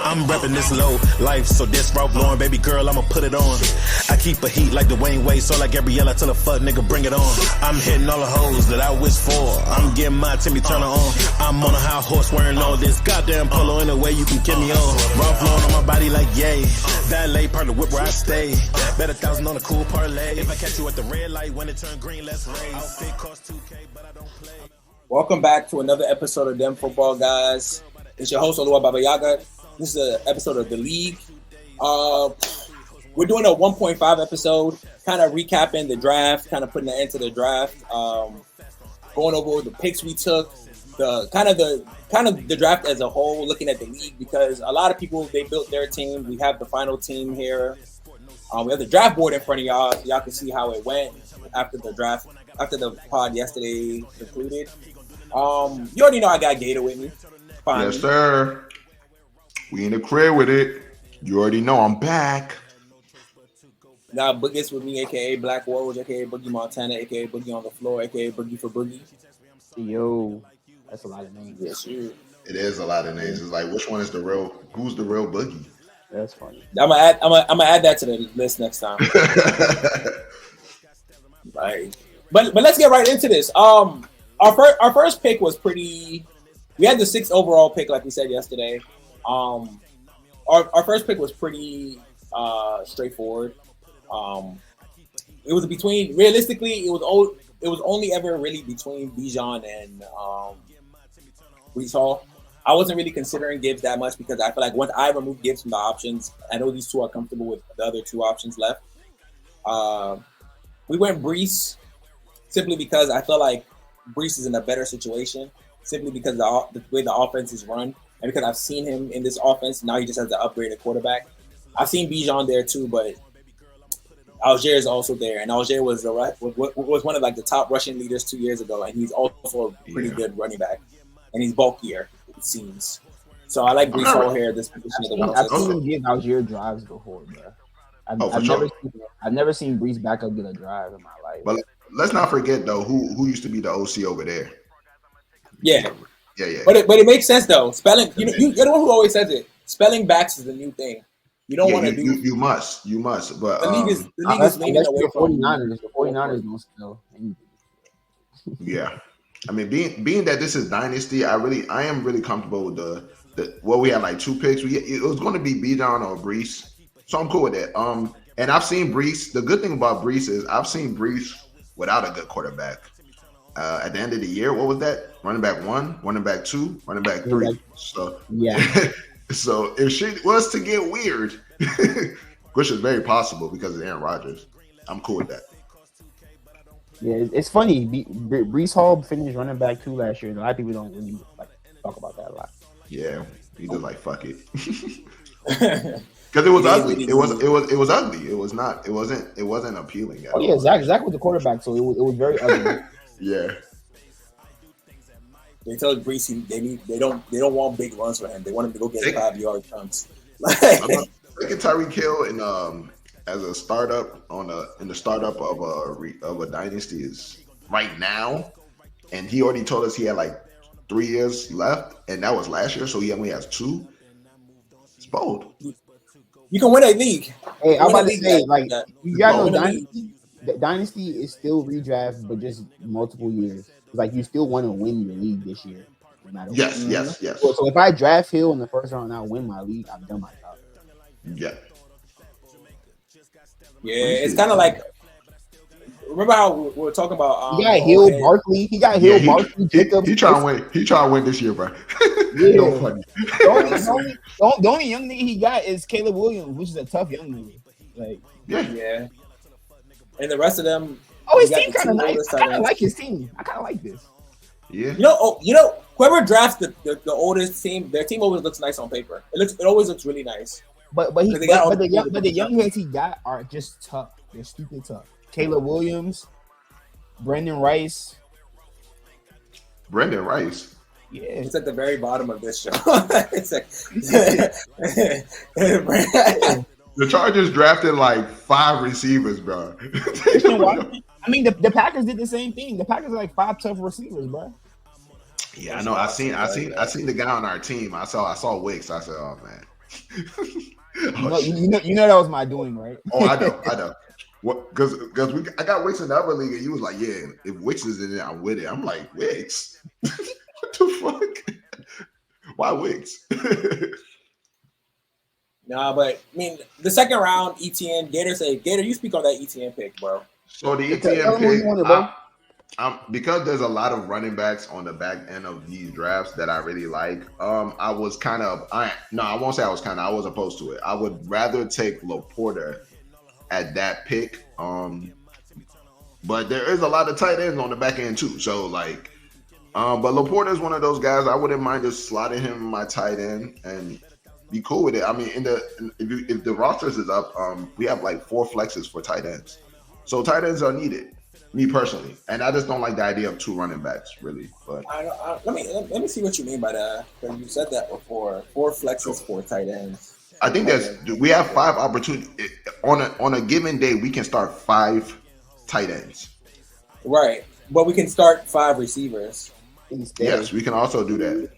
I'm reppin' this low life, so this Ralph Lauren, baby girl, I'ma put it on. I keep a heat like Dwayne Wade, so like Gabriella, tell a fuck nigga, bring it on. I'm hitting all the hoes that I wish for. I'm getting my Timmy Turner on. I'm on a high horse wearing all this goddamn polo in a way you can get me on. Ralph Lauren on my body like yay. That lay part of the whip where I stay. Bet 1,000 on a cool parlay. If I catch you at the red light when it turn green, let's race. Outfit cost 2K, but I don't play. Welcome back to another episode of Dem Football Guys. It's your host, Oluwa Baba Yaga. This is an episode of The League. We're doing a 1.5 episode, kind of recapping the draft, kind of putting an end to the draft, going over the picks we took, the draft as a whole, looking at the league, because a lot of people, they built their team. We have the final team here. We have the draft board in front of y'all, so y'all can see how it went after the draft, after the pod yesterday concluded. You already know I got Gator with me. Finally. Yes, sir. We in the crib with it. You already know I'm back. Got Boogies with me, a.k.a. Black Warriors, a.k.a. Boogie Montana, a.k.a. Boogie on the floor, a.k.a. Boogie for Boogie. Yo, that's a lot of names. Yes, sure. It is a lot of names. It's like, which one is the real? Who's the real Boogie? That's funny. I'm gonna add that to the list next time. Right. But let's get right into this. Our first pick was pretty. We had the 6th overall pick, like we said yesterday. Our first pick was pretty straightforward. It was between, realistically, it was only ever really between Bijan and Breece Hall. I wasn't really considering Gibbs that much because I feel like once I remove Gibbs from the options, I know these two are comfortable with the other two options left. We went Breece simply because I feel like Breece is in a better situation, simply because the way the offense is run, and because I've seen him in this offense. Now he just has to upgrade a quarterback. I've seen Bijan there too, but Algier is also there, and Algier was one of like the top rushing leaders 2 years ago, and he's also a pretty good running back, and he's bulkier, it seems. So I like Breece Hall here. This position I've seen him give Algier drives before, bro. I've never seen Breece back up get a drive in my life. But let's not forget though who used to be the OC over there. Yeah. Yeah. But it makes sense though. Spelling, you're the one who always says it. Spelling backs is the new thing. You don't want to do. You must. But the league is leaning away from 49ers. The 49ers don't spell anything. Yeah, I mean, being that this is dynasty, I am really comfortable with the we had like 2 picks. It was going to be Bijan or Breece, so I'm cool with that. And I've seen Breece. The good thing about Breece is I've seen Breece without a good quarterback. At the end of the year, what was that? Running back 1, running back 2, running back 3. So yeah. So if shit was to get weird, which is very possible because of Aaron Rodgers, I'm cool with that. Yeah, it's funny. Breece Hall finished running back 2 last year, and a lot of people don't really talk about that a lot. Yeah, he just like fuck it, because it was ugly. It was ugly. It wasn't appealing at all. Yeah, Zach was the quarterback, so it was very ugly. Yeah. They told Breece they don't want big runs for him. They want him to go get 5-yard chunks. Look at Tyreek Hill in as a startup in the startup of a dynasty is right now, and he already told us he had like 3 years left, and that was last year, so he only has 2. It's bold. You can win a league. Hey, I'm about to say, like, you got no dynasty. The dynasty is still redraft, but just multiple years. Like, you still want to win your league this year, no matter what. Yes. So if I draft Hill in the first round and I win my league, I've done my job. Yeah. Yeah, it's kind of like, remember how we were talking about? He got Hill, Barkley. Barkley, Jacobs. He trying to win this year, bro. Yeah. No funny. The only young nigga he got is Caleb Williams, which is a tough young nigga. Like, yeah. And the rest of them. Oh, his team kind of nice. I kind of like his team. I kind of like this. Yeah. You know, whoever drafts the oldest team, their team always looks nice on paper. It always looks really nice. But the young heads he got are just tough. They're stupid tough. Caleb Williams, Brandon Rice. Yeah. It's at the very bottom of this show. It's like, the Chargers drafted like 5 receivers, bro. I mean, the Packers did the same thing. The Packers are like 5 tough receivers, bro. Yeah, I know. I seen the guy on our team. I saw Wicks. I said, oh man. You know that was my doing, right? Oh, I know. What? Because I got Wicks in the other league, and you was like, yeah, if Wicks is in it, I'm with it. I'm like, Wicks? What the fuck? Why Wicks? Nah, but I mean, the second round, ETN, Gator, you speak on that ETN pick, bro. So the ETN pick, because there's a lot of running backs on the back end of these drafts that I really like. I was opposed to it. I would rather take Laporta at that pick. But there is a lot of tight ends on the back end too. So like, but Laporta is one of those guys I wouldn't mind just slotting him in my tight end and be cool with it. I mean, if the rosters is up, we have like 4 flexes for tight ends. So tight ends are needed. Me personally, and I just don't like the idea of 2 running backs, really. But let me see what you mean by that. Because you said that before. 4 flexes for tight ends. I think we have 5 opportunities on a given day. We can start 5 tight ends. Right, but we can start 5 receivers. Instead. Yes, we can also do that.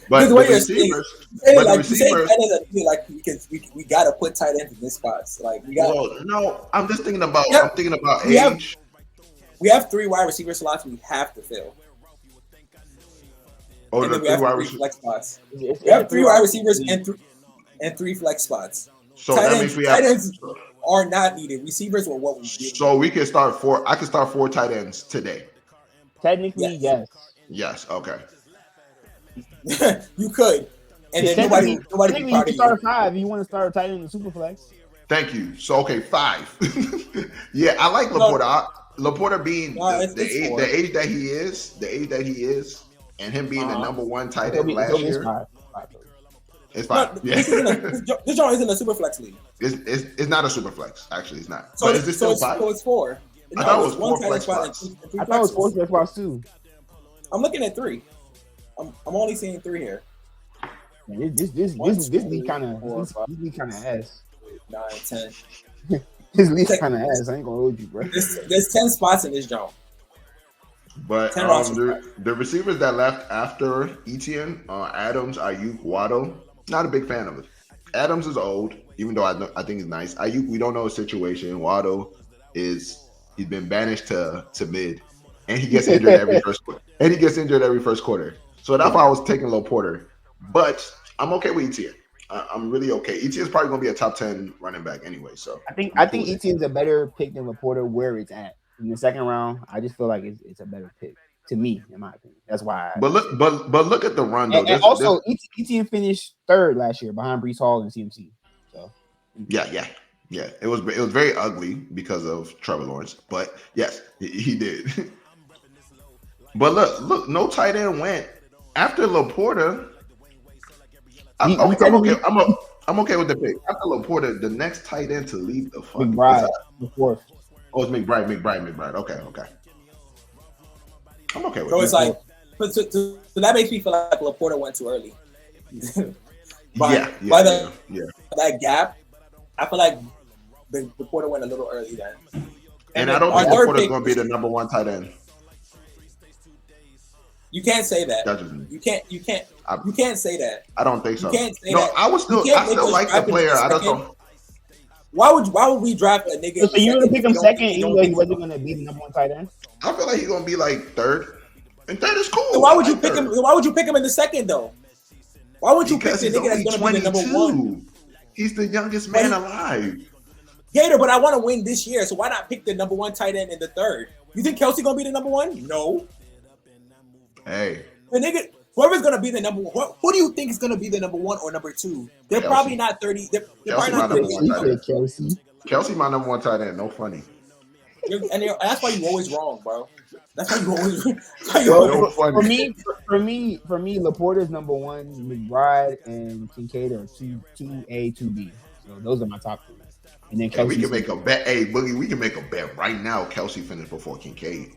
But the receivers, we gotta put tight ends in this spots. Like we got. No, I'm just thinking about. I'm thinking about age. We have 3 wide receiver slots we have to fill. Oh, and the then we have 3 3 flex spots. We have 3 wide receivers and 3 flex spots. So that means tight ends are not needed. Receivers were what we did. So we can start 4. I can start 4 tight ends today. Technically, yes. Yes. Okay. You could, and then nobody. You can start 5. You want to start a tight end in Superflex? Thank you. So 5. Yeah, I like Laporta. Laporta being the age that he is, and him being the number 1 tight end last year. It's 5. No, this joint isn't a super flex league. It's not a super flex. Actually, it's not. So but is it still 5? So it's 4. I thought it was 4 flex spots. I thought it was 4 flex spots too. I'm looking at 3. I'm only seeing 3 here. This league kind of ass. 9, 10. This league kind of ass. I ain't gonna hold you, bro. There's 10 spots in this joint. But the receivers that left after Etienne, Adams, Ayuk, Waddle, not a big fan of it. Adams is old, even though I think he's nice. Ayuk, we don't know his situation. Waddle he's been banished to mid, and he gets injured every first quarter. So that's why I was taking Laporta. But I'm okay with Etienne. I'm really okay. Etienne's probably gonna be a top 10 running back anyway. So I think Etienne's a better pick than Laporta where it's at. In the second round, I just feel like it's a better pick to me, in my opinion. That's why. But look at the run though. And also, Etienne finished 3rd last year behind Breece Hall and CMC. So yeah. It was very ugly because of Trevor Lawrence, but yes, he did. But look, no tight end went after Laporta. I'm okay with the pick. After Laporta, the next tight end to leave the fuck. McBride, the 4th. Oh, it's McBride. Okay. I'm okay with it. So it's like, so that makes me feel like Laporta went too early. That gap, I feel like Laporta went a little early then. And I don't think Laporta's going to be the number 1 tight end. You can't say that. You can't say that. I don't think so. You can't say that. I still like the player. I don't know. Why would we draft a nigga? So you're gonna pick him second, even though he wasn't gonna be the number 1 tight end? I feel like he's gonna be like 3rd, and 3rd is cool. So why would you pick him? Why would you pick him in the second though? Why would you pick the nigga that's gonna be the number 1? He's the youngest man alive. Gator, but I want to win this year, so why not pick the number 1 tight end in the 3rd? You think Kelsey gonna be the number 1? No. Hey, the nigga, whoever's gonna be the number 1, who do you think is gonna be the number 1 or number 2? They're Kelsey. Probably not 30. They're probably not 30. Kelsey, my number 1 tight end. No funny. And that's why you always wrong, bro. That's why you always. For me, Laporta's number 1, McBride and Kincaid are 2A, 2B. So those are my top 3. And then Kelsey. We can make a bet. Hey, Boogie, we can make a bet right now. Kelsey finished before Kincaid.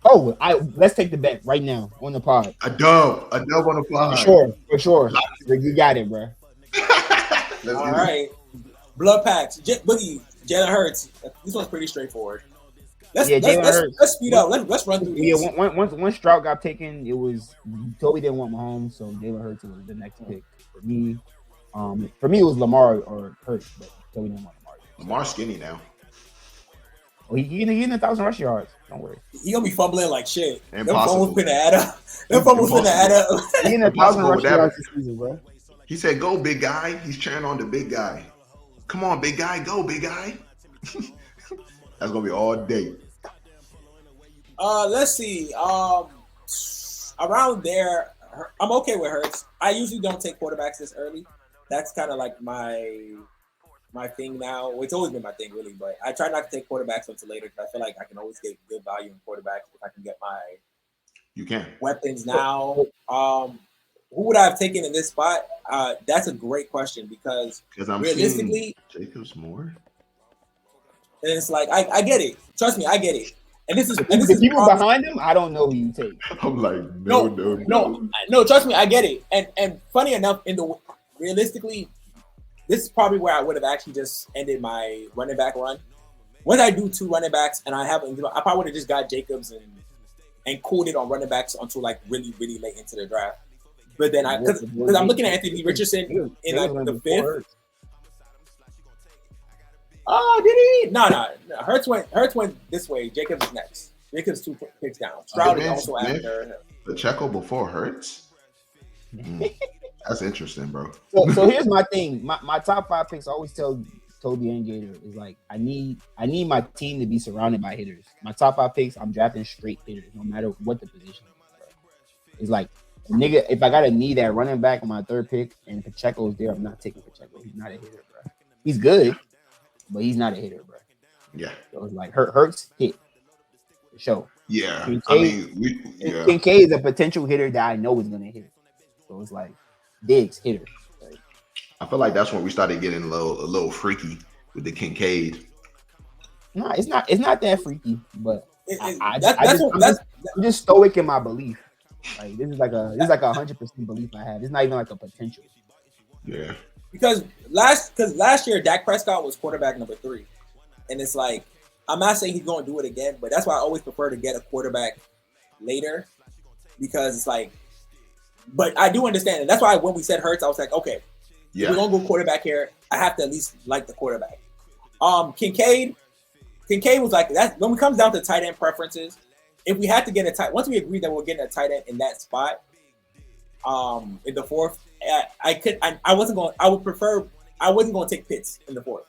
Oh, let's take the bet right now on the pod. A dub on the pod. For sure. You got it, bro. All right. Blood packs. Boogie, Jalen Hurts. This one's pretty straightforward. Let's speed up. Let's run through these. Yeah, once Stroud got taken, it was Toby didn't want Mahomes, so Jalen Hurts was the next pick for me. For me, it was Lamar or Hurts, but so we didn't want Lamar. Lamar's skinny now. Oh, he in 1,000 rush yards. Don't worry. He gonna be fumbling like shit. Impossible. Them fumbles finna add up. Them fumbles finna add up. He in 1,000 rush yards this season, bro. He said, "Go, big guy." He's cheering on the big guy. Come on, big guy. Go, big guy. That's gonna be all day. Let's see. Around there, I'm okay with Hurts. I usually don't take quarterbacks this early. That's kind of like my thing now. Well, it's always been my thing, really. But I try not to take quarterbacks until later because I feel like I can always get good value in quarterbacks if I can get my weapons now. Who would I have taken in this spot? That's a great question because I'm realistically, Jacobs more. And it's like I get it. Trust me, I get it. And this is the people behind him. I don't know who you take. I'm like, no. Trust me, I get it. And funny enough, realistically, this is probably where I would have actually just ended my running back run. When I do 2 running backs, and I probably would have just got Jacobs and cooled it on running backs until like really, really late into the draft. But then because I'm looking at Anthony Richardson in like the 5th. Oh, did he? No. Hurts went this way. Jacobs is next. Jacobs 2 picks down. Stroud is also after. Pacheco before Hurts? That's interesting, bro. So here's my thing. My top 5 picks, I always tell Toby and Gator, is like I need my team to be surrounded by hitters. My top 5 picks, I'm drafting straight hitters, no matter what the position is. Bro. It's like nigga, if I gotta need that running back on my 3rd pick and Pacheco's there, I'm not taking Pacheco. He's not a hitter, bro. He's good. But he's not a hitter, bro. Yeah. So it's like Hurts hit. For sure. Yeah. Kincaid is a potential hitter that I know is gonna hit. So it's like Diggs hitter. Like, I feel like that's when we started getting a little freaky with the Kincaid. No, it's not that freaky, but I'm just stoic in my belief. Like this is like a 100% belief I have. It's not even like a potential. Yeah. Because last year Dak Prescott was quarterback number 3, and it's like I'm not saying he's going to do it again, but that's why I always prefer to get a quarterback later because it's like. But I do understand, and that's why when we said Hurts, I was like, okay, if we're gonna go quarterback here, I have to at least like the quarterback. Kincaid was like that when it comes down to tight end preferences. If we had to get once we agreed that we're getting a tight end in that spot, in the 4th. I wasn't going to take Pitts in the 4th.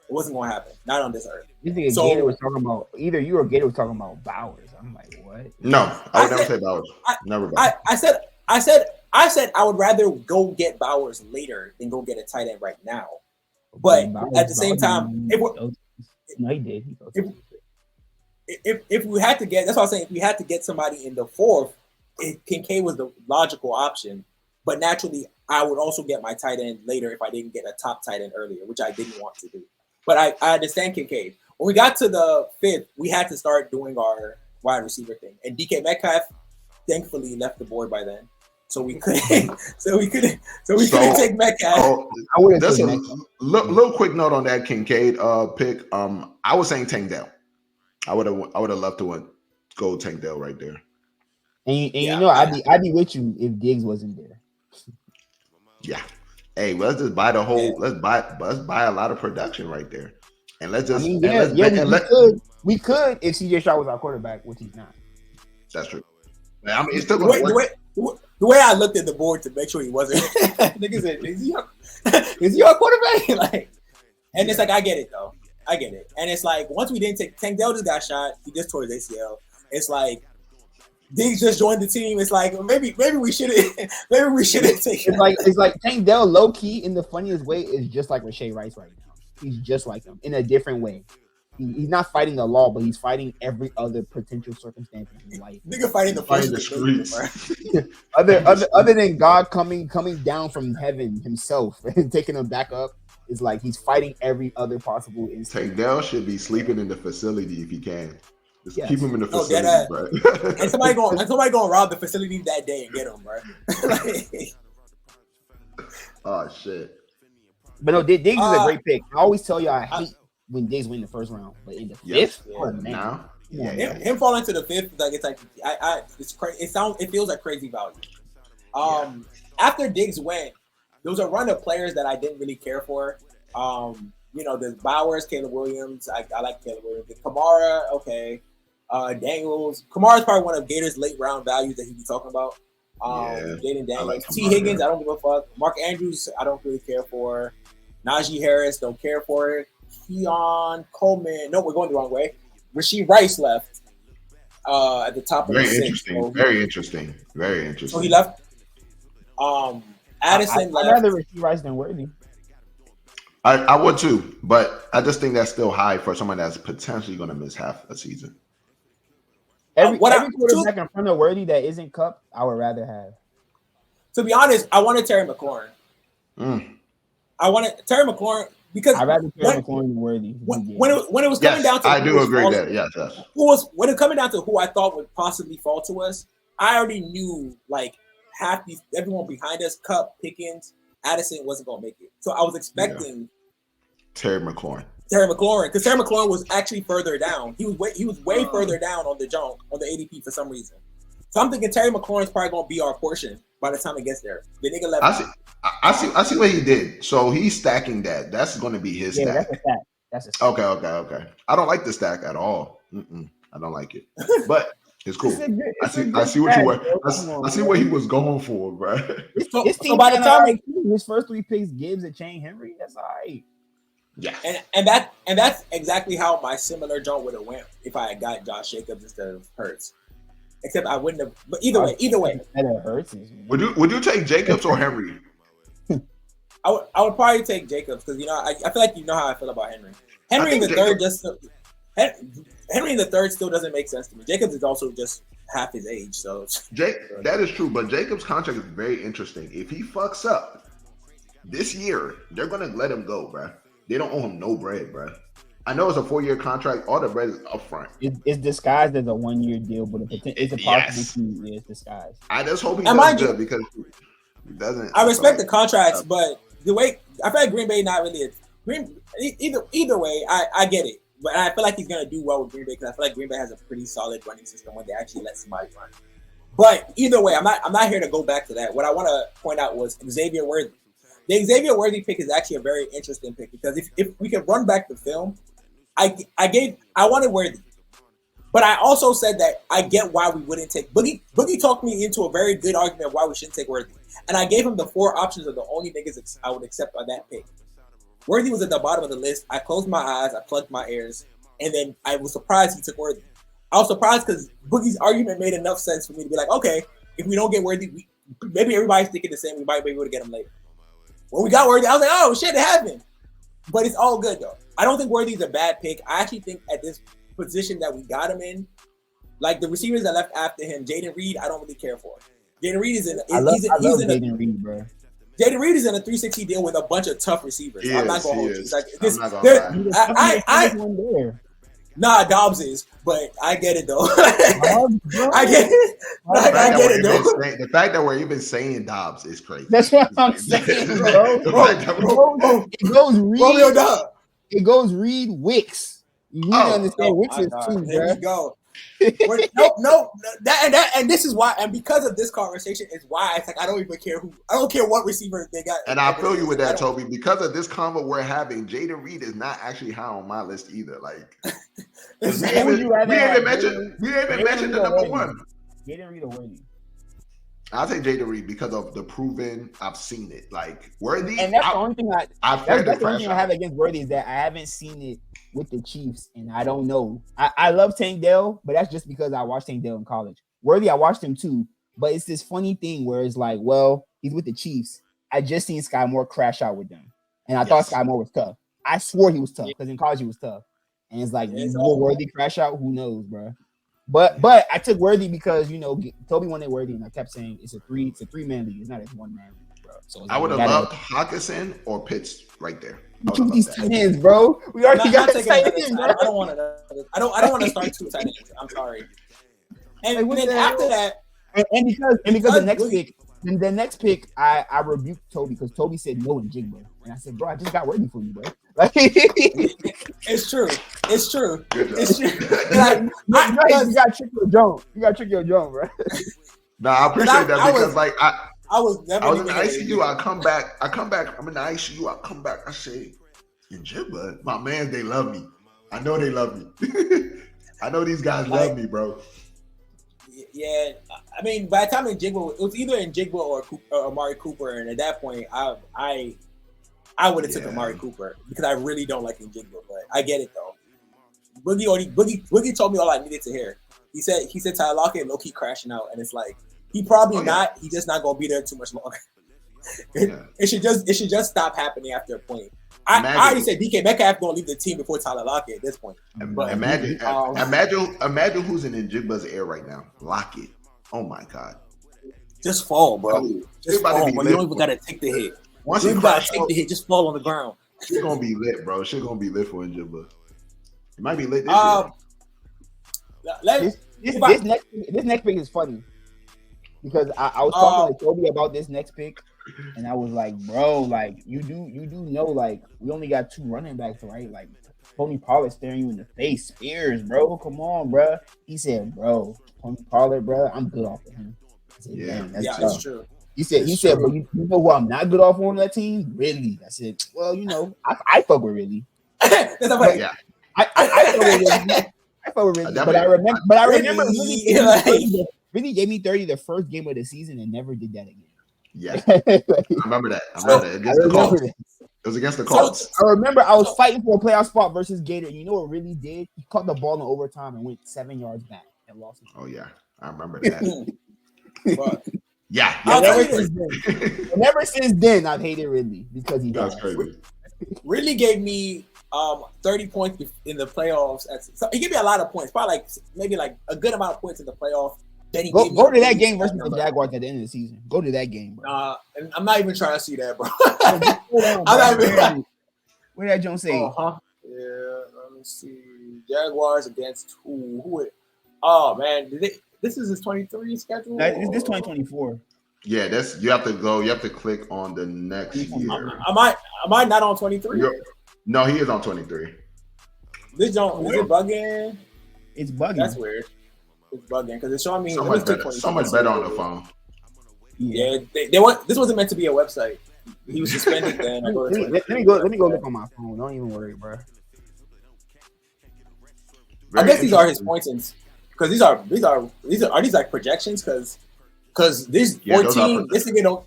It wasn't going to happen. Not on this earth. You think Gator was talking about either you or Gator was talking about Bowers? I'm like, what? No, I would never say Bowers. Never. I said I would rather go get Bowers later than go get a tight end right now. But at the same time, if we had to get, that's what I was saying. If we had to get somebody in the 4th, Kincaid was the logical option. But naturally, I would also get my tight end later if I didn't get a top tight end earlier, which I didn't want to do. But I understand Kincaid. When we got to the 5th, we had to start doing our wide receiver thing. And DK Metcalf, thankfully, left the board by then. So we couldn't take Metcalf. That's a little quick note on that Kincaid pick. I was saying Tank Dell. I would have loved to go Tank Dell right there. And you know, I'd be with you if Diggs wasn't there. Yeah. Hey, let's just buy the whole. Let's buy a lot of production right there, and let's just. We could if CJ Stroud was our quarterback, which he's not. That's true. I mean, it's still the way I looked at the board to make sure he wasn't. Niggas said, "Is he our quarterback?" Like, and it's like I get it though. I get it, and it's like once we didn't take Tank Dell just got shot. He just tore his ACL. It's like. Diggs just joined the team. It's like maybe we should have taken. It's like Tank Dell low key in the funniest way is just like Rashee Rice right now. He's just like him in a different way. He's not fighting the law, but he's fighting every other potential circumstance in life. Nigga fighting the streets. other than God coming down from heaven himself and taking him back up, is like he's fighting every other possible instinct. Tank Dell should be sleeping in the facility if he can. Just keep him in the facility, bro. And somebody going rob the facility that day and get him, bro. Oh shit! But no, Diggs is a great pick. I always tell you I hate when Diggs win the 1st round, but in the 5th, now, him falling to the 5th, it's crazy. It feels like crazy value. After Diggs went, there was a run of players that I didn't really care for. There's Bowers, Caleb Williams. I like Caleb Williams. Kamara, okay. Daniels. Kamara's probably one of Gators' late round values that he'd be talking about. Jaden Daniels. like T. Higgins, I don't give a fuck. Mark Andrews, I don't really care for. Najee Harris, don't care for it. Keon Coleman. No, we're going the wrong way. Rasheed Rice left at the top of the sixth. Very interesting. So he left. Addison left. I'd rather Rasheed Rice than Worthy. I would too, but I just think that's still high for someone that's potentially going to miss half a season. Every quarterback in front of Worthy that isn't Cup, I would rather have. To be honest, I wanted Terry McLaurin. I wanted Terry McLaurin because I'd rather Terry McLaurin than Worthy. When it was coming down to, I do agree that yes. When it coming down to who I thought would possibly fall to us, I already knew like everyone behind us, Cup, Pickens, Addison wasn't going to make it. So I was expecting Terry McLaurin, because Terry McLaurin was actually further down. He was way further down on the ADP for some reason. So I'm thinking Terry McLaurin's probably going to be our portion by the time it gets there. The nigga left. I see what he did. So he's stacking that. That's going to be his stack. That's a stack. Okay. I don't like the stack at all. I don't like it, but it's cool. I see what you were. I see what he was going for, bro. So by the time his first 3 picks, Gibbs and Chain Henry, that's all right. Yeah, and that's exactly how my similar joint would have went if I had got Josh Jacobs instead of Hurts. Except I wouldn't have. But either way, Hurts. Would you take Jacobs or Henry? I would probably take Jacobs because I feel like you know how I feel about Henry. Henry in the third still doesn't make sense to me. Jacobs is also just half his age, so that is true. But Jacobs' contract is very interesting. If he fucks up this year, they're gonna let him go, bro. They don't owe him no bread, bro. I know it's a 4-year contract. All the bread is upfront. It's disguised as a 1-year deal, but it's a possibility. It's disguised. I just hope he does good because he doesn't. I respect the contracts, but the way I feel like Green Bay not really either way. I get it, but I feel like he's gonna do well with Green Bay because I feel like Green Bay has a pretty solid running system when they actually let somebody run. But either way, I'm not here to go back to that. What I want to point out was Xavier Worthy. The Xavier Worthy pick is actually a very interesting pick because if we can run back the film, I wanted Worthy, but I also said that I get why we wouldn't take Boogie. Boogie talked me into a very good argument of why we shouldn't take Worthy, and I gave him the 4 options of the only niggas I would accept on that pick. Worthy was at the bottom of the list. I closed my eyes, I plugged my ears, and then I was surprised he took Worthy. I was surprised because Boogie's argument made enough sense for me to be like, okay, if we don't get Worthy, maybe everybody's thinking the same. We might be able to get him later. When we got Worthy, I was like, oh shit, it happened. But it's all good though. I don't think Worthy's a bad pick. I actually think at this position that we got him in, like the receivers that left after him, Jaden Reed, I don't really care for. Jaden Reed is in. Jaden Reed, bro. Jaden Reed is in a 360 deal with a bunch of tough receivers. I'm not gonna hold you. It's like this. Nah, Dobbs is, but I get it though. I get it. I get it though. The fact that we're even saying Dobbs is crazy. That's what I'm saying, bro. It goes Reed Wicks. You need to understand Wicks is too, There bro. we go. No. And this is why, and because of this conversation, is why it's like I don't even care I don't care what receiver they got. And I feel you with that, Toby. Because of this convo we're having, Jaden Reed is not actually high on my list either. Like, we haven't mentioned the number one. Jaden Reed or Worthy? I'll take Jaden Reed because of the proven. I've seen it. Like Worthy, and that's the only thing I have against Worthy is that I haven't seen it with the Chiefs, and I don't know. I love Tank Dell, but that's just because I watched Tank Dell in college. Worthy, I watched him too, but it's this funny thing where it's like, well, he's with the Chiefs. I just seen Sky Moore crash out with them, and I thought Sky Moore was tough. I swore he was tough because in college he was tough, and it's like, will Worthy crash out? Who knows, bro? But I took Worthy because Toby wanted Worthy, and I kept saying it's a 3-man league. It's not a 1-man league, bro. So I would have loved Hawkinson or Pitts right there. Choose these tight ends, bro. We already got the tight ends. I don't want to start 2 tight ends. I'm sorry. And then after that, and because the next pick, the next pick, I rebuked Toby because Toby said no in Jigba, and I said, bro, I just got Worthy for you, bro. Like, it's true. Like, you got to trick your Jones. You got to trick your Jones, bro. No, I appreciate that because I was never. I was in the ICU. I come back. I'm in the ICU. I come back. I say, Njigba, my man, they love me. I know they love me. I know these guys love me, bro. Yeah, I mean, by the time Njigba, it was either Njigba or Amari Cooper, and at that point, I would have took Amari Cooper because I really don't like Njigba, but I get it though. Boogie told me all I needed to hear. He said Tyler Lockett low key crashing out, and it's like he probably not. He just not gonna be there too much longer. It should just stop happening after a point. I already said DK Metcalf gonna leave the team before Tyler Lockett at this point. But imagine who's in Njigba's air right now. Lockett. Oh my God. Just fall, bro. Just fall, bro. You don't even gotta take the hit. Once you gotta take the hit, just fall on the ground. Shit gonna be lit, bro. Shit gonna be lit for Njigba. It might be lit this year. This next pick is funny because I was talking to Toby about this next pick, and I was like, bro, like you do know, like we only got 2 running backs, right? Like Tony Pollard staring you in the face, Spears, bro, come on, bro. He said, bro, Tony Pollard, bro, I'm good off of him. I said, that's true. He said, but you know who I'm not good off on that team? Ridley. I said, well, you know, I fuck with Ridley. I fuck with Ridley, but I remember Ridley gave me 30 the first game of the season and never did that again. Yeah, I remember that. Against the Colts. It was against the Colts. I remember I was fighting for a playoff spot versus Gator. And you know what Ridley did? He caught the ball in overtime and went 7 yards back and lost. Oh yeah, I remember that. But, Ever since then, I've hated Ridley because he does crazy. Ridley gave me 30 points in the playoffs. So he gave me a lot of points, probably maybe a good amount of points in the playoffs. Then he go to that game versus the Jaguars at the end of the season. Go to that game, bro. And I'm not even trying to see that, bro. What did that Jones say? Yeah, let me see. Jaguars against who? Oh man, this is his 23 schedule. This 2024. Yeah, you have to click on the next year. Am I not on 23? No, he is on 23. This don't is it bugging? It's bugging. That's weird. It's bugging because it's showing me so much better on the phone. Yeah, they want this wasn't meant to be a website. He was suspended then. Let me go look on my phone. Don't even worry, bro. I guess these are his points because these are these like projections because this 14 this nigga don't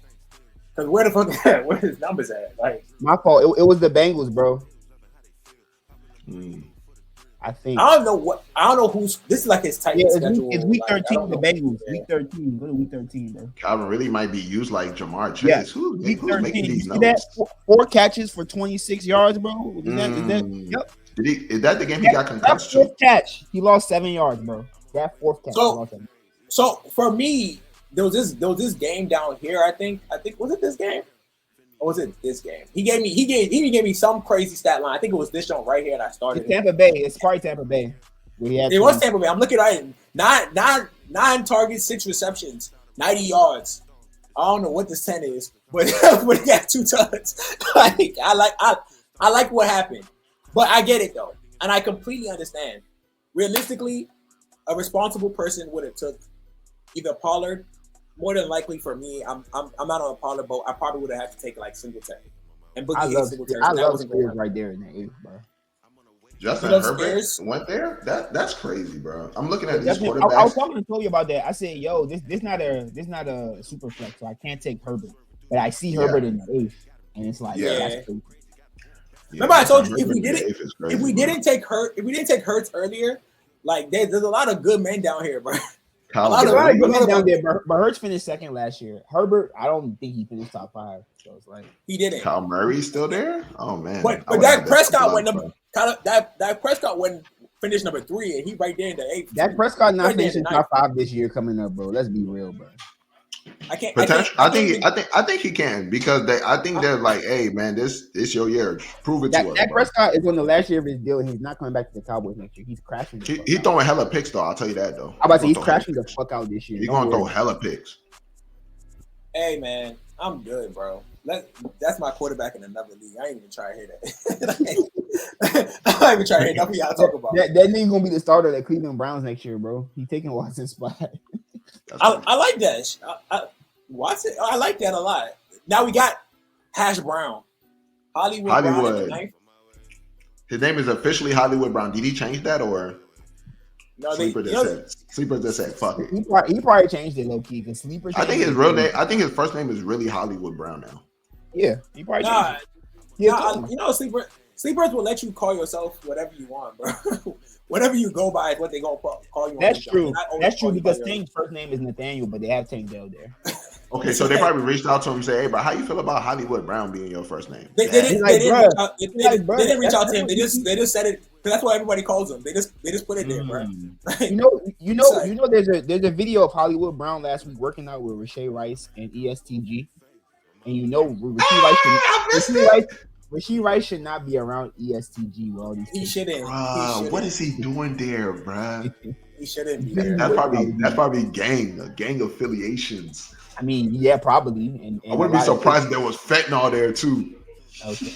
because where the fuck where his numbers at? Like my fault. It was the Bengals, bro. I think I don't know who's this is like his tight schedule. It's week 13 the Bengals. Week 13. Go to week 13, bro. Calvin really might be used like Jamar Chase. Yeah. Who's week making these numbers? That 4 catches for 26 yards, bro. Is that yep. Is that the game he got concussed to? Fourth catch, he lost 7 yards, bro. That 4th catch. So for me, there was this game down here. I think was it this game? Or was it this game? He gave me some crazy stat line. I think it was this one right here, and I started. It's Tampa Bay. It's probably Tampa Bay. It was Tampa Bay. I'm looking at it. 9 targets, 6 receptions, 90 yards. I don't know what the 10 is, but he got 2 touchdowns. I like what happened, but I get it though, and I completely understand. Realistically, a responsible person would have took either Pollard. More than likely for me, I'm not on a Pollard boat. I probably would have had to take like Singletary and Boogie Singletary. I love Spears right there in the 8th, bro. Justin Herbert went there. That's crazy, bro. I'm looking at these quarterbacks. I was talking to Toby about that. I said, "Yo, this not a super flex, so I can't take Herbert." But I see Herbert in the 8th, and it's like, that's crazy. Remember, I told you if we didn't take Hurts earlier, like there's a lot of good men down here, bro. A lot of good men down there, but Hurts finished 2nd last year. Herbert, I don't think he finished top 5. So it's like he didn't. Kyle Murray's still there. Oh man, but Dak Prescott went Dak Prescott went finished number 3, and he right there in the 8th. Dak Prescott not finishing top 5 this year coming up, bro. Let's be real, bro. I think he can because I think they're like, hey man, this your year. Prove it to us. Dak Prescott is on the last year of his deal, and he's not coming back to the Cowboys next year. He's crashing. He's throwing hella picks though. I'll tell you that though. I'm about to say he's crashing the fuck out this year. He's gonna throw hella picks. Hey man, I'm good, bro. That's my quarterback in another league. I ain't even trying to hear that. I ain't even trying to hear nothing y'all talk about. That nigga gonna be the starter of the Cleveland Browns next year, bro. He's taking Watson's spot. I like that. What's it? I like that a lot. Now we got Hash Brown. Hollywood Brown at the ninth. His name is officially Hollywood Brown. Did he change that or No, Sleeper just said fuck it. He probably changed it low key because Sleeper. I think his real name. I think his first name is really Hollywood Brown now. Yeah, he probably changed it. You know, sleepers will let you call yourself whatever you want, bro. Whatever you go by is what they gonna call you. That's true. That's true because Tank's first name is Nathaniel, but they have Tank Dell there. Okay, so they probably reached out to him and say, "Hey, but how you feel about Hollywood Brown being your first name?" They didn't reach out to him. They just said it because that's what everybody calls him. They just put it there, bro. You know. There's a video of Hollywood Brown last week working out with Rashay Rice and ESTG, and you know Rasheed Rice should not be around ESTG with all these. He shouldn't. What is he doing there, bro? He shouldn't be there. That's probably gang affiliations. I mean, yeah, probably. And I wouldn't be surprised if there was fentanyl there too. Okay.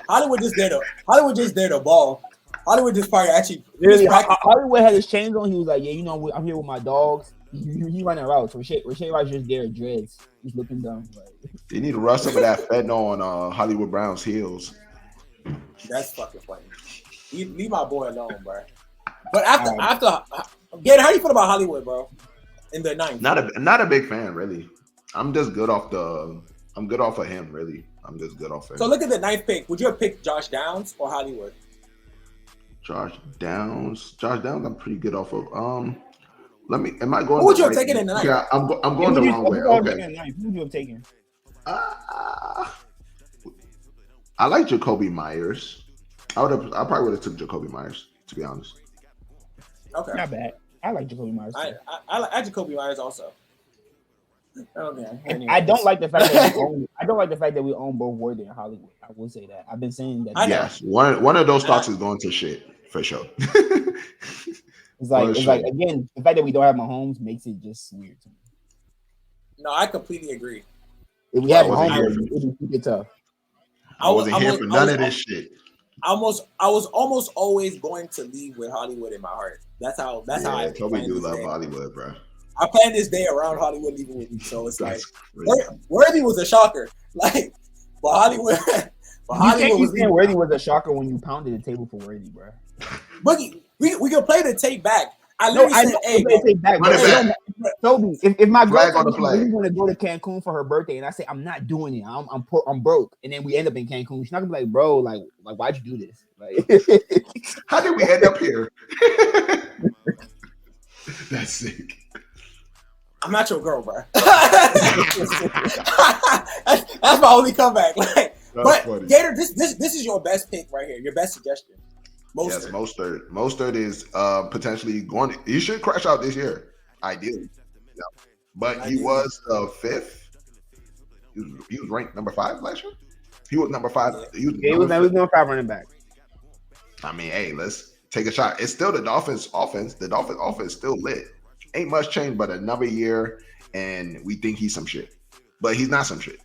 Hollywood just there to ball. Hollywood just probably actually. Really, Hollywood had his chains on. He was like, "Yeah, you know, I'm here with my dogs." He running routes. Rashay Rice just there, dreads. He's looking dumb. Like. You need to rush some of that fentanyl on Hollywood Brown's heels. That's fucking funny. Leave my boy alone, bro. But after, Gator, how do you feel about Hollywood, bro? In the ninth, not a big fan, really. I'm just good off of him, really. I'm just good off of him. So look at the ninth pick. Would you have picked Josh Downs or Hollywood? Josh Downs, I'm pretty good off of. Am I going? Who would you have taken in the ninth? Yeah, I'm going the wrong way. Okay. Who would you have taken? I like Jacoby Myers. I probably would have took Jacoby Myers, to be honest. Okay, not bad. I like Jacoby Myers. I like Jacoby Myers also. Okay. I don't like the fact that we own both Worthy and Hollywood. I will say that. I've been saying that. Yes, one of those stocks is going to shit for sure. It's like again, the fact that we don't have Mahomes makes it just weird to me. No, I completely agree. If we had Mahomes, it would be tough. I wasn't here for none of this shit. I was almost always going to leave with Hollywood in my heart. That's how I Toby do love Hollywood, bro. I planned this day around Hollywood leaving with me, so it's like Worthy was a shocker. Like, but Hollywood was Worthy was a shocker when you pounded the table for Worthy, bro. Boogie, we can play the tape back. I literally said, "Hey, tape back." Toby, if my girlfriend really want to go to Cancun for her birthday, and I say I'm not doing it, I'm broke, and then we end up in Cancun, she's not gonna be like, "Bro, like why'd you do this?" Like, how did we end up here? That's sick. I'm not your girl, bro. That's my only comeback. Like, but funny. Gator, this is your best pick right here. Your best suggestion. Mostert. Yes, Mostert is potentially going. He should crash out this year, ideally. Yeah. But he was fifth. He was ranked number 5 last year. He was number 5. He was number 5 running back. I mean, hey, let's take a shot. It's still the Dolphins' offense. The Dolphins' offense is still lit. Ain't much change, but another year, and we think he's some shit. But he's not some shit.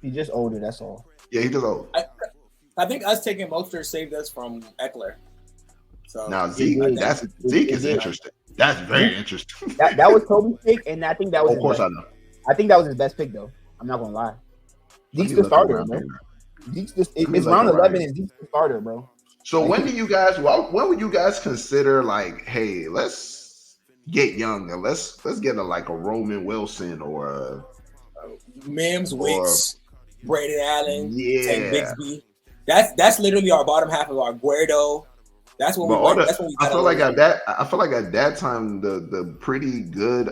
He's just older. That's all. Yeah, he's just old. I think us taking Mostert saved us from Eckler. So now Zeke is interesting. That's very interesting. That was Toby's pick, and I think that was. Of course, I know. I think that was his best pick, though. I'm not gonna lie. Zeke's the starter, bro. It's round 11, and Zeke's the starter, bro. So when do you guys? When would you guys consider like, hey, let's get young and let's get a Roman Wilson or a Mims, Wicks, Braden Allen, Ted Bigsby. That's literally our bottom half of our Guerdo. That's what we. I feel like at that time the pretty good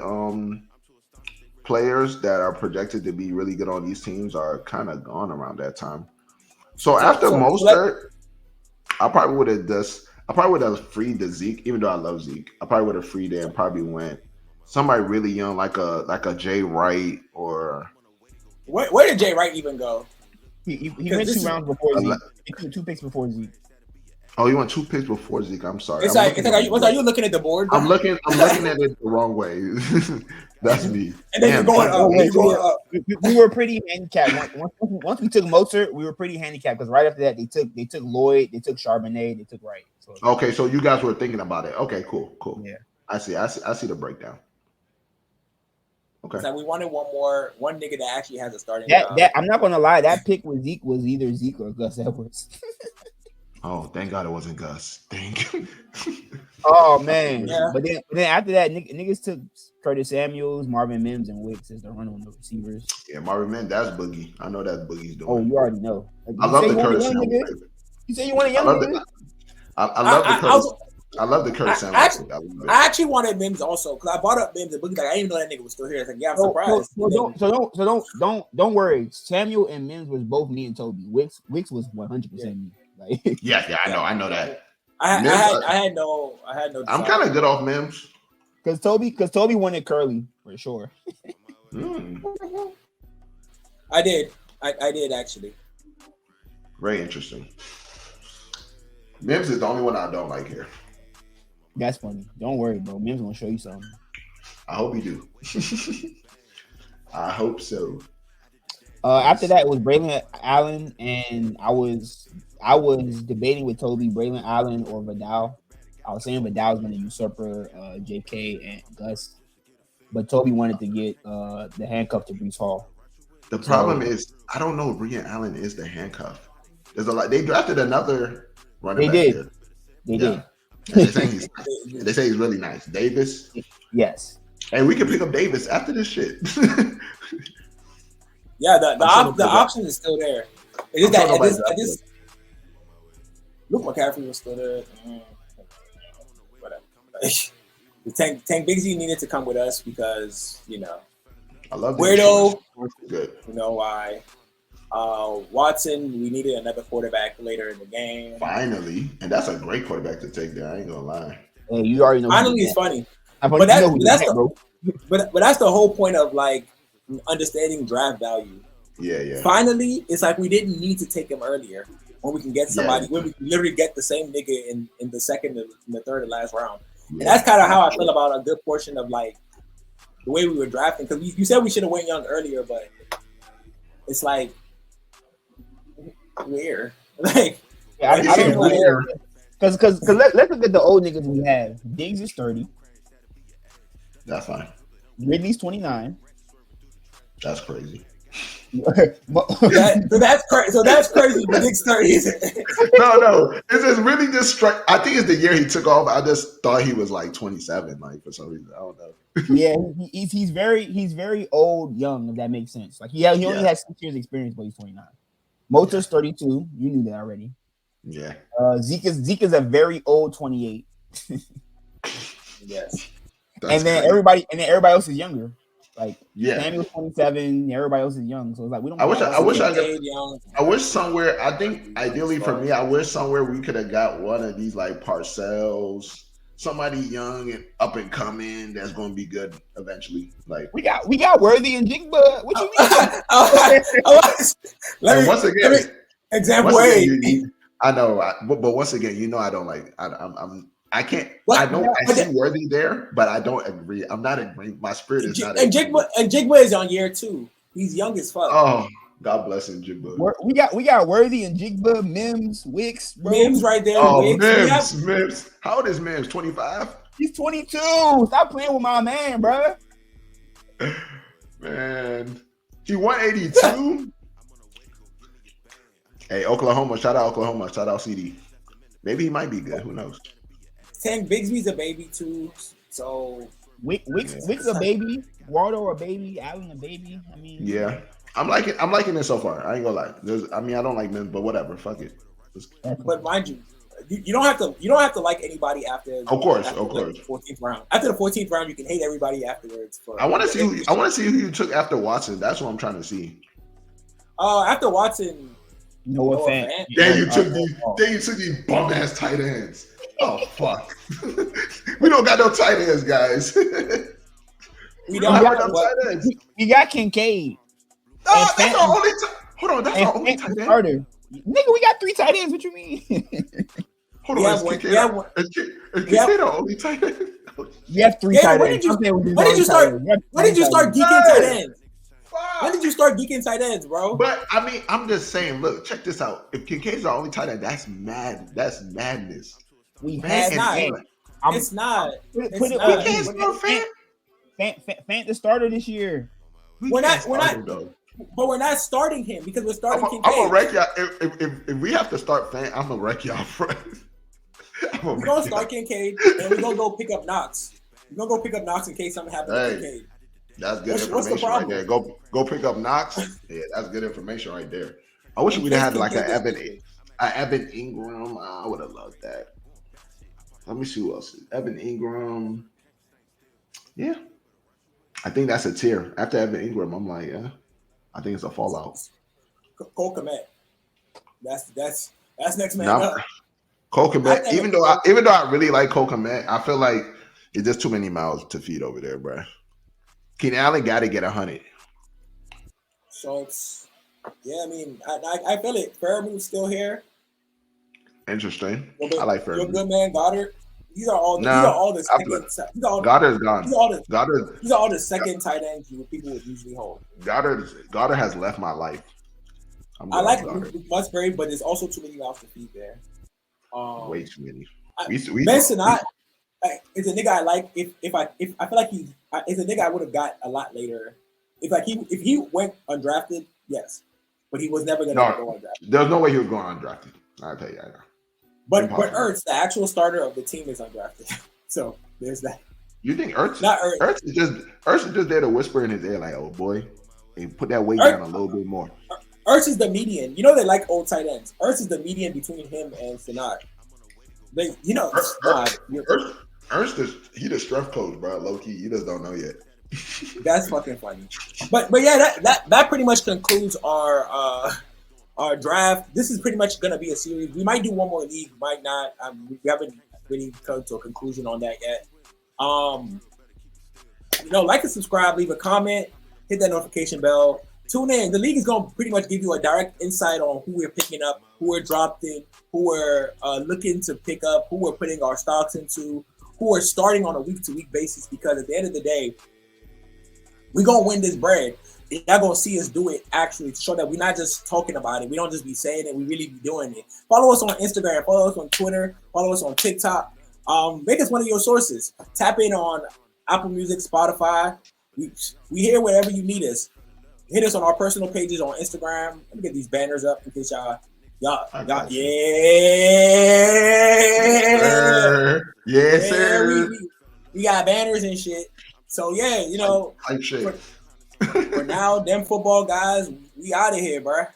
players that are projected to be really good on these teams are kind of gone around that time. So after Mostert, I probably would have freed the Zeke, even though I love Zeke. I probably would have freed it and probably went somebody really young, like a Jay Wright or. Where did Jay Wright even go? He went 2 rounds before Zeke. He took 2 picks before Zeke. Oh, he went 2 picks before Zeke. I'm sorry. Are you looking at the board? I'm looking at it the wrong way. That's me. And then you're going up. We were pretty handicapped. Once we took Mozart, we were pretty handicapped because right after that they took Lloyd, they took Charbonnet, they took Wright. So, okay, so you guys were thinking about it. Okay, cool. Yeah, I see the breakdown. Okay. It's like we wanted one nigga that actually has a starting That job. that I'm not gonna lie, that pick with Zeke was either Zeke or Gus Edwards. Oh, thank God it wasn't Gus. Thank you. Oh man. Yeah. But then after that, niggas took Curtis Samuels, Marvin Mims, and Wicks as the run on the receivers. Yeah, Marvin Man, that's Boogie. I know that's Boogie's doing. Oh, you already know. I love the Curtis young Samuels. nigga. You say you want a I young love nigga? I love the Curtis. I love the Curtis Samuels. I actually wanted Mims also because I bought up Mims and Boogie. Like I didn't even know that nigga was still here. It's like, yeah, I'm surprised. Don't worry. Samuel and Mims was both me and Toby. Wicks was 100% me. Like yeah, I know that. I had no. I'm kind of good off Mims because Toby wanted Curly for sure. I did actually. Very interesting. Mims is the only one I don't like here. That's funny. Don't worry, bro. Mims gonna show you something. I hope you do. I hope so. After that, it was Braylon Allen, and I was debating with Toby, Braylon Allen or Vidal. I was saying Vidal was going to usurper JK and Gus, but Toby wanted to get the handcuff to Breece Hall. The problem is, I don't know if Braylon Allen is the handcuff. There's a lot. They drafted another running back. They did. They say he's really nice. Davis. Yes. And we can pick up Davis after this shit. Yeah, the option is still there. It is that this Luke McCaffrey was still there. Whatever. The Tank Bigsby needed to come with us because I love weirdo. Good. You know why? Watson, we needed another quarterback later in the game. Finally, and that's a great quarterback to take there. I ain't gonna lie. Hey, you already know. Finally, it's funny. But that's the whole point of like understanding draft value. Yeah. Finally, it's like we didn't need to take him earlier when we can get somebody when we can literally get the same nigga in the second and the third and last round. Yeah. And that's kind of how I feel about a good portion of like the way we were drafting. Because you said we should have went young earlier, but it's like weird. Like I don't know. Because let's look at the old niggas we have. Diggs is 30. That's fine. Ridley's 29. That's crazy. That's crazy. So that's crazy. But Diggs 30 isn't. No. This is really just I think it's the year he took off. I just thought he was like 27, like for some reason. I don't know. Yeah, he's very old, young. If that makes sense. Like he only has 6 years experience, but he's 29. Motor's 32. You knew that already. Yeah. Zeke is a very old 28. Yes. That's then crazy. everybody else is younger. Like Samuel's 27, everybody else is young. So it's like we don't. I wish somewhere. I think ideally for me, I wish somewhere we could have got one of these like Parcells, somebody young and up and coming that's going to be good eventually. Like we got Worthy and Jigba. What you mean? once again, example A. I know, but once again, I don't like. I can't. I see Worthy there, but I don't agree. I'm not agreeing. My spirit is not. And Jigba is on year 2. He's young as fuck. Oh, God bless him, Jigba. We got Worthy and Jigba, Mims, Wicks, bro. Mims right there. Oh, Wicks. Mims. How old is Mims? 25. He's 22. Stop playing with my man, bro. Man, he 182. Hey, Oklahoma! Shout out Oklahoma! Shout out CD. Maybe he might be good. Who knows? Tank Bigsby's a baby too, so Wicks a baby, Waldo a baby, Allen a baby. I mean, yeah, I'm liking it so far. I ain't gonna lie. I don't like men, but whatever. Fuck it. But mind you, you don't have to like anybody after. Of course. The 14th round. After the 14th round, you can hate everybody afterwards. I want to see who you took after Watson. That's what I'm trying to see. After Watson, Noah Fant. Then you took these bum ass tight ends. Oh fuck! We don't got no tight ends, guys. We don't have no tight ends. We got Kincaid. Oh, that's our only. Hold on, that's our only tight end. Starter. Nigga, we got 3 tight ends. What you mean? Hold on, is Kincaid our only tight end? You have 3 tight ends. When did you start geeking tight ends? When did you start geeking tight ends, bro? But I mean, I'm just saying. Look, check this out. If Kincaid's our only tight end, that's mad. That's madness. It's not. Kincaid's no fan. Fant the starter this year. We're not, though. but we're not starting him because we're starting I'm Kincaid. gonna wreck y'all. If we have to start Fant, I'm gonna wreck y'all first. We're gonna start Kincaid and we're gonna go pick up Knox. We're gonna go pick up Knox in case something happens to Kincaid. That's good information right there. Go pick up Knox. Yeah, that's good information right there. I wish we'd have had like an Evan Ingram. I would have loved that. Let me see who else. Evan Ingram. Yeah. I think that's a tier. After Evan Ingram, I'm like, yeah. I think it's a fallout. Cole Kmet. That's next man up. Cole Kmet. Even though I really like Cole Kmet, I feel like it's just too many mouths to feed over there, bro. Keenan Allen got to get 100. Schultz. Yeah, I mean, I feel it. Fairmont's still here. Interesting. I like Fairmont. You're a good man, Goddard. These are all the second. Goddard's gone. These are all the second tight ends people would usually hold. Goddard has left my life. I like Musgrave, but there's also too many mouths to feed there. Way too many. Benson, is a nigga I like. If I feel like is a nigga I would have got a lot later. If he went undrafted, yes, but he was never gonna go undrafted. There's no way he was going undrafted. I'll tell you that. But Ertz, the actual starter of the team, is undrafted. So there's that. You think Ertz? Not Ertz. Ertz is just there to whisper in his ear, like, "Oh boy, hey, put that weight down a little bit more." Ertz is the median. You know they like old tight ends. Ertz is the median between him and Sinat. Ertz, he the strength coach, bro. Low key, you just don't know yet. That's fucking funny. But yeah, that pretty much concludes our draft. This is pretty much gonna be a series. We might do one more league, might not. We haven't really come to a conclusion on that yet. Like and subscribe, leave a comment, hit that notification bell. Tune in. The league is gonna pretty much give you a direct insight on who we're picking up, who we're dropping, who we're looking to pick up, who we're putting our stocks into, who we're starting on a week-to-week basis. Because at the end of the day, we're gonna win this bread. You're not gonna see us do it actually to show that we're not just talking about it. We don't just be saying it, we really be doing it. Follow us on Instagram, follow us on Twitter, follow us on TikTok. Make us one of your sources. Tap in on Apple Music, Spotify. We here wherever you need us. Hit us on our personal pages on Instagram. Let me get these banners up in case y'all yeah. Yes, sir. We got banners and shit. So yeah, Type shit. For now, them football guys, we out of here, bruh.